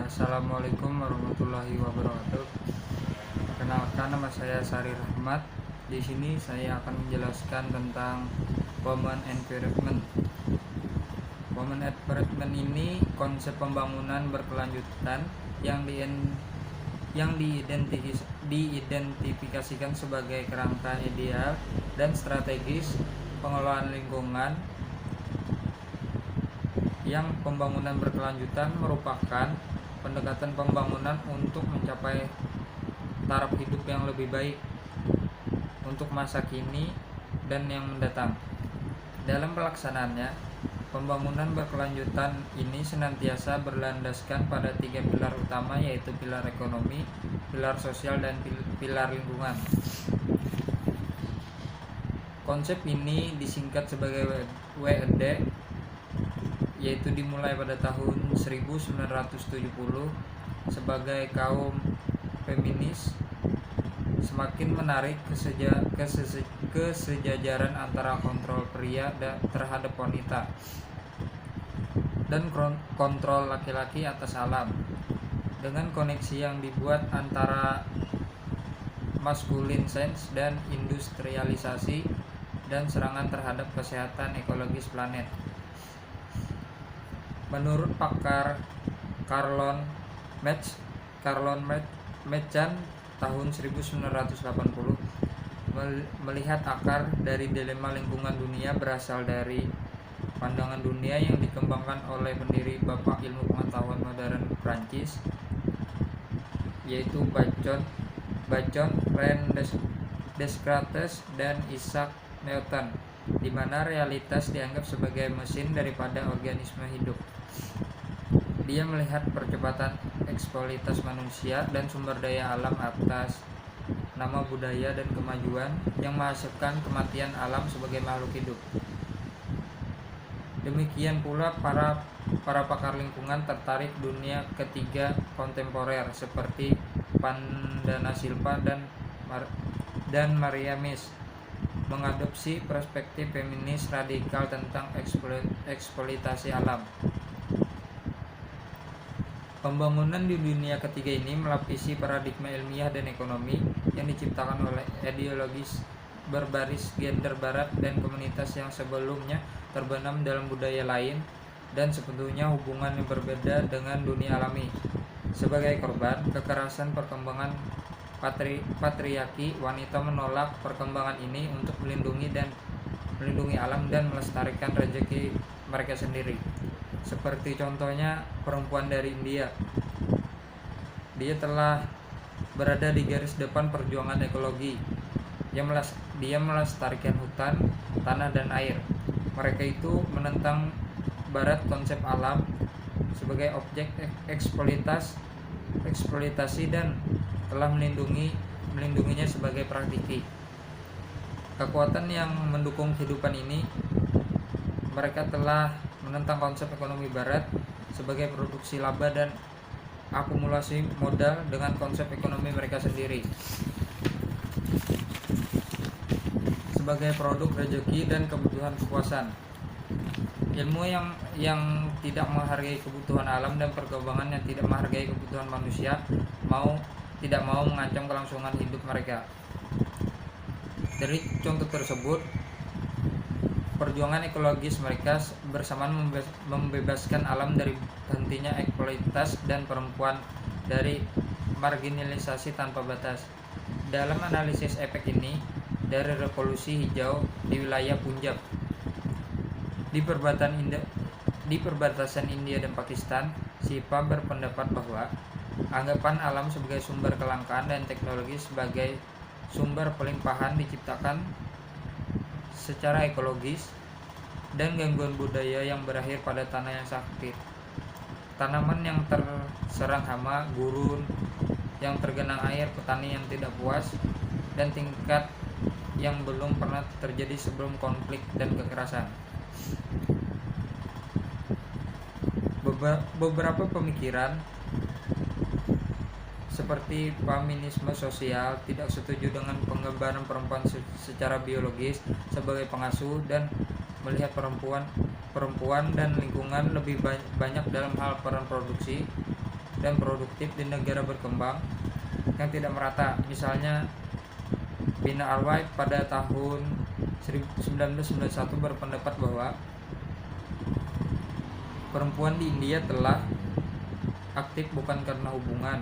Assalamualaikum warahmatullahi wabarakatuh. Perkenalkan, nama saya Sari Rahmat. Di sini saya akan menjelaskan tentang women environment. Women environment ini konsep pembangunan berkelanjutan yang diidentifikasikan sebagai kerangka ideal dan strategis pengelolaan lingkungan. Yang pembangunan berkelanjutan merupakan pendekatan pembangunan untuk mencapai taraf hidup yang lebih baik untuk masa kini dan yang mendatang. Dalam pelaksanaannya, pembangunan berkelanjutan ini senantiasa berlandaskan pada 3 pilar utama, yaitu pilar ekonomi, pilar sosial, dan pilar lingkungan. Konsep ini disingkat sebagai WED, yaitu dimulai pada tahun 1970 sebagai kaum feminis semakin menarik kesejajaran antara kontrol pria terhadap wanita dan kontrol laki-laki atas alam, dengan koneksi yang dibuat antara masculine science dan industrialisasi dan serangan terhadap kesehatan ekologis planet. Menurut pakar Carlon Mechan tahun 1980, melihat akar dari dilema lingkungan dunia berasal dari pandangan dunia yang dikembangkan oleh pendiri Bapak Ilmu Pengetahuan Modern Prancis, yaitu Bacon, René Descartes, dan Isaac Newton, di mana realitas dianggap sebagai mesin daripada organisme hidup. Dia melihat percepatan eksploitasi manusia dan sumber daya alam atas nama budaya dan kemajuan yang menghasilkan kematian alam sebagai makhluk hidup. Demikian pula para pakar lingkungan tertarik dunia ketiga kontemporer seperti Vandana Silva dan Maria Mies mengadopsi perspektif feminis radikal tentang eksploitasi alam. Pembangunan di dunia ketiga ini melapisi paradigma ilmiah dan ekonomi yang diciptakan oleh ideologis berbaris gender barat dan komunitas yang sebelumnya terbenam dalam budaya lain dan sebetulnya hubungan yang berbeda dengan dunia alami. Sebagai korban kekerasan perkembangan patriarki, wanita menolak perkembangan ini untuk melindungi alam dan melestarikan rezeki mereka sendiri. Seperti contohnya perempuan dari India. Dia telah berada di garis depan perjuangan ekologi. Dia melestarikan hutan, tanah, dan air. Mereka itu menentang barat konsep alam sebagai objek eksploitasi dan telah melindunginya sebagai praktiki. Kekuatan yang mendukung kehidupan ini, mereka telah menentang konsep ekonomi barat sebagai produksi laba dan akumulasi modal dengan konsep ekonomi mereka sendiri sebagai produk rezeki dan kebutuhan kepuasan. Ilmu yang tidak menghargai kebutuhan alam dan perkembangan yang tidak menghargai kebutuhan manusia tidak mau mengancam kelangsungan hidup mereka. Dari contoh tersebut, perjuangan ekologis mereka bersamaan membebaskan alam dari hentinya eksploitasi dan perempuan dari marginalisasi tanpa batas. Dalam analisis efek ini dari revolusi hijau di wilayah Punjab di perbatasan India dan Pakistan, Sipa berpendapat bahwa anggapan alam sebagai sumber kelangkaan dan teknologi sebagai sumber pelimpahan diciptakan secara ekologis, dan gangguan budaya yang berakhir pada tanah yang sakit, tanaman yang terserang hama, gurun yang tergenang air, petani yang tidak puas, dan tingkat yang belum pernah terjadi sebelum konflik dan kekerasan. Beberapa pemikiran seperti feminisme sosial tidak setuju dengan penggambaran perempuan secara biologis sebagai pengasuh dan melihat perempuan dan lingkungan lebih banyak dalam hal peran produksi. dan produktif di negara berkembang yang tidak merata. Misalnya Bina Arwai pada tahun 1991 berpendapat bahwa perempuan di India telah aktif bukan karena hubungan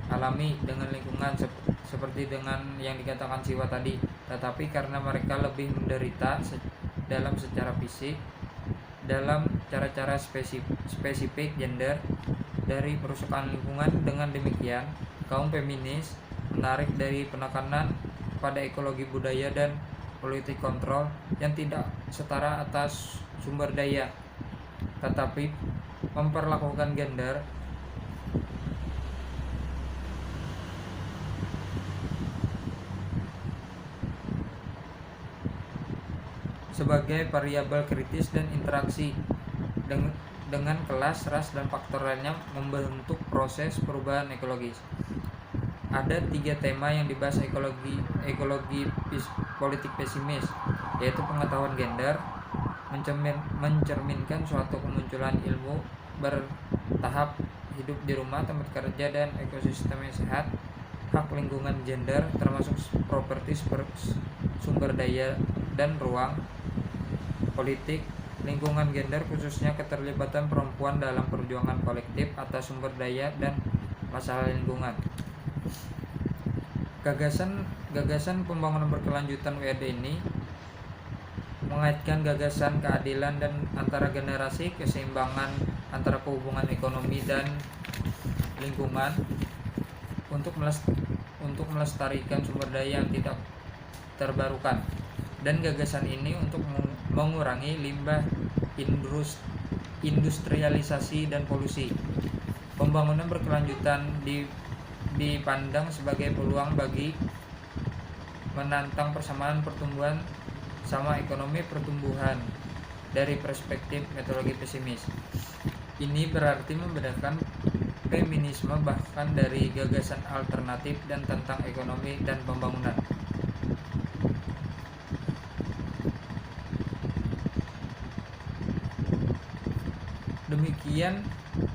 alami dengan lingkungan seperti dengan yang dikatakan Siwa tadi, tetapi karena mereka lebih menderita dalam secara fisik dalam cara-cara spesifik gender dari perusakan lingkungan. Dengan demikian, kaum feminis menarik dari penekanan pada ekologi budaya dan politik kontrol yang tidak setara atas sumber daya, tetapi memperlakukan gender sebagai variabel kritis dan interaksi dengan kelas, ras, dan faktor lainnya membentuk proses perubahan ekologis. Ada 3 tema yang dibahas ekologi politik pesimis, yaitu pengetahuan gender, mencerminkan suatu kemunculan ilmu bertahap, hidup di rumah, tempat kerja, dan ekosistem yang sehat, hak lingkungan gender termasuk properti sumber daya dan ruang, politik lingkungan gender khususnya keterlibatan perempuan dalam perjuangan kolektif atas sumber daya dan masalah lingkungan. Gagasan pembangunan berkelanjutan WRD ini mengaitkan gagasan keadilan dan antara generasi, keseimbangan antara hubungan ekonomi dan lingkungan untuk melestarikan sumber daya yang tidak terbarukan, dan gagasan ini untuk mengurangi limbah industrialisasi dan polusi. Pembangunan berkelanjutan dipandang sebagai peluang bagi menantang persamaan pertumbuhan sama ekonomi pertumbuhan dari perspektif metodologi pesimis. Ini berarti membedakan feminisme bahkan dari gagasan alternatif dan tentang ekonomi dan pembangunan.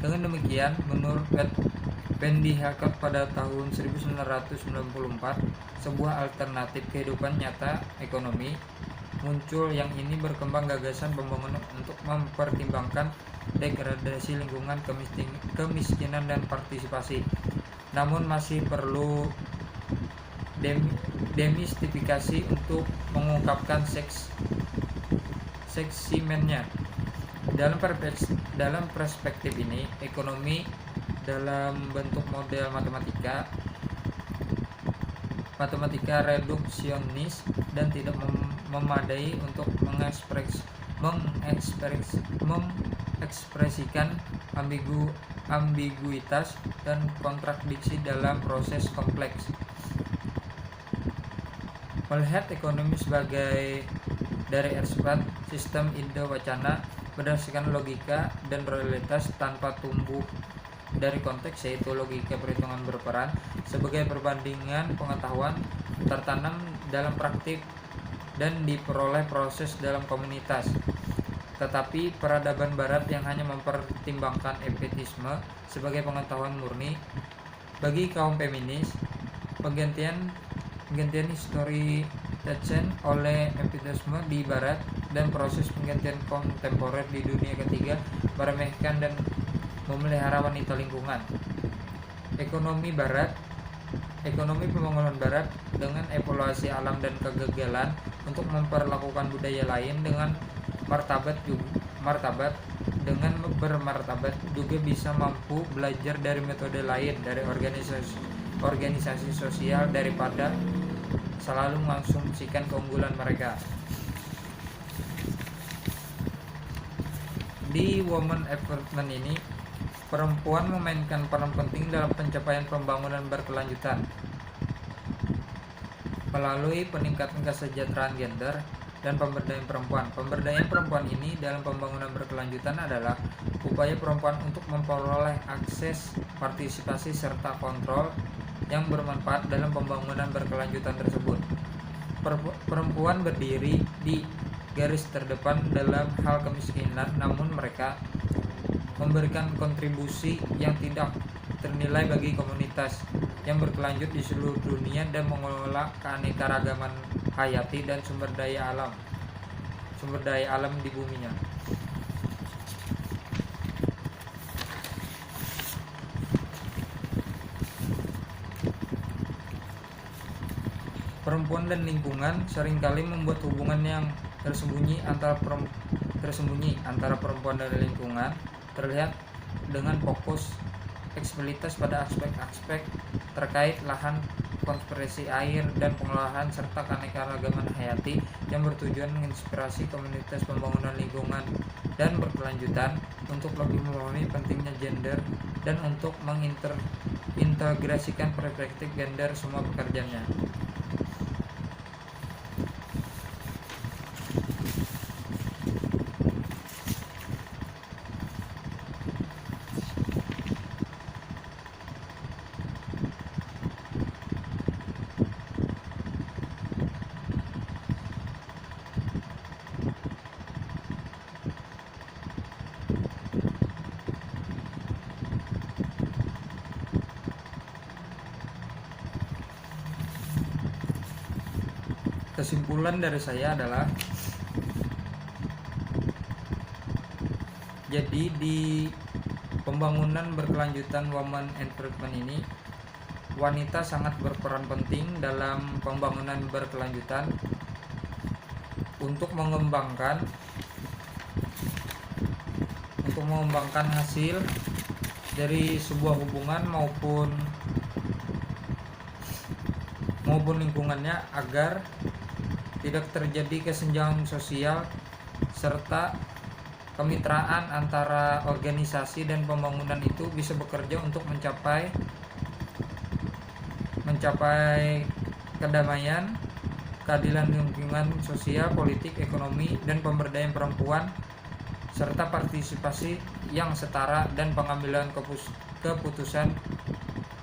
Dengan demikian, menurut Wendy Hackett pada tahun 1994, sebuah alternatif kehidupan nyata ekonomi muncul, yang ini berkembang gagasan pembangunan untuk mempertimbangkan degradasi lingkungan, kemiskinan, dan partisipasi. Namun masih perlu demistifikasi untuk mengungkapkan seksimennya. Dalam perspektif ini, ekonomi dalam bentuk model matematika reduksionis dan tidak memadai untuk mengekspresikan ambiguitas dan kontradiksi dalam proses kompleks. Melihat ekonomi sebagai dari aspek sistem ide-wacana berdasarkan logika dan realitas tanpa tumbuh dari konteks, yaitu logika perhitungan berperan sebagai perbandingan pengetahuan tertanam dalam praktik dan diperoleh proses dalam komunitas. Tetapi peradaban barat yang hanya mempertimbangkan empirisme sebagai pengetahuan murni, bagi kaum feminis penggantian histori Tatsen oleh empirisme di barat dan proses penggantian kontemporer di dunia ketiga meremehkan dan memelihara wanita lingkungan. Ekonomi pembangunan barat dengan evaluasi alam dan kegagalan untuk memperlakukan budaya lain dengan martabat dengan bermartabat juga bisa mampu belajar dari metode lain dari organisasi sosial daripada selalu mengasumsikan keunggulan mereka. Di Women Empowerment ini, perempuan memainkan peran penting dalam pencapaian pembangunan berkelanjutan melalui peningkatan kesejahteraan gender dan pemberdayaan perempuan. Pemberdayaan perempuan ini dalam pembangunan berkelanjutan adalah upaya perempuan untuk memperoleh akses, partisipasi, serta kontrol yang bermanfaat dalam pembangunan berkelanjutan tersebut. Perempuan berdiri di garis terdepan dalam hal kemiskinan, namun mereka memberikan kontribusi yang tidak ternilai bagi komunitas yang berkelanjut di seluruh dunia dan mengelola keanekaragaman hayati dan sumber daya alam di buminya. Perempuan dan lingkungan seringkali membuat hubungan yang tersembunyi antara perempuan dan lingkungan terlihat dengan fokus eksplisit pada aspek-aspek terkait lahan, konservasi air, dan pengelolaan serta keanekaragaman hayati yang bertujuan menginspirasi komunitas pembangunan lingkungan dan berkelanjutan untuk lebih memahami pentingnya gender dan untuk mengintegrasikan perspektif gender semua pekerjaannya. Kesimpulan dari saya adalah, jadi di pembangunan berkelanjutan women empowerment ini, wanita sangat berperan penting dalam pembangunan berkelanjutan untuk mengembangkan hasil dari sebuah hubungan maupun lingkungannya agar tidak terjadi kesenjangan sosial serta kemitraan antara organisasi dan pembangunan itu bisa bekerja untuk mencapai kedamaian, keadilan lingkungan sosial, politik, ekonomi, dan pemberdayaan perempuan serta partisipasi yang setara dan pengambilan keputusan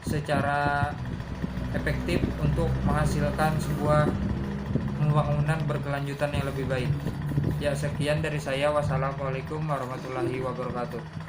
secara efektif untuk menghasilkan sebuah pembangunan berkelanjutan yang lebih baik. Ya, sekian dari saya. Wassalamualaikum warahmatullahi wabarakatuh.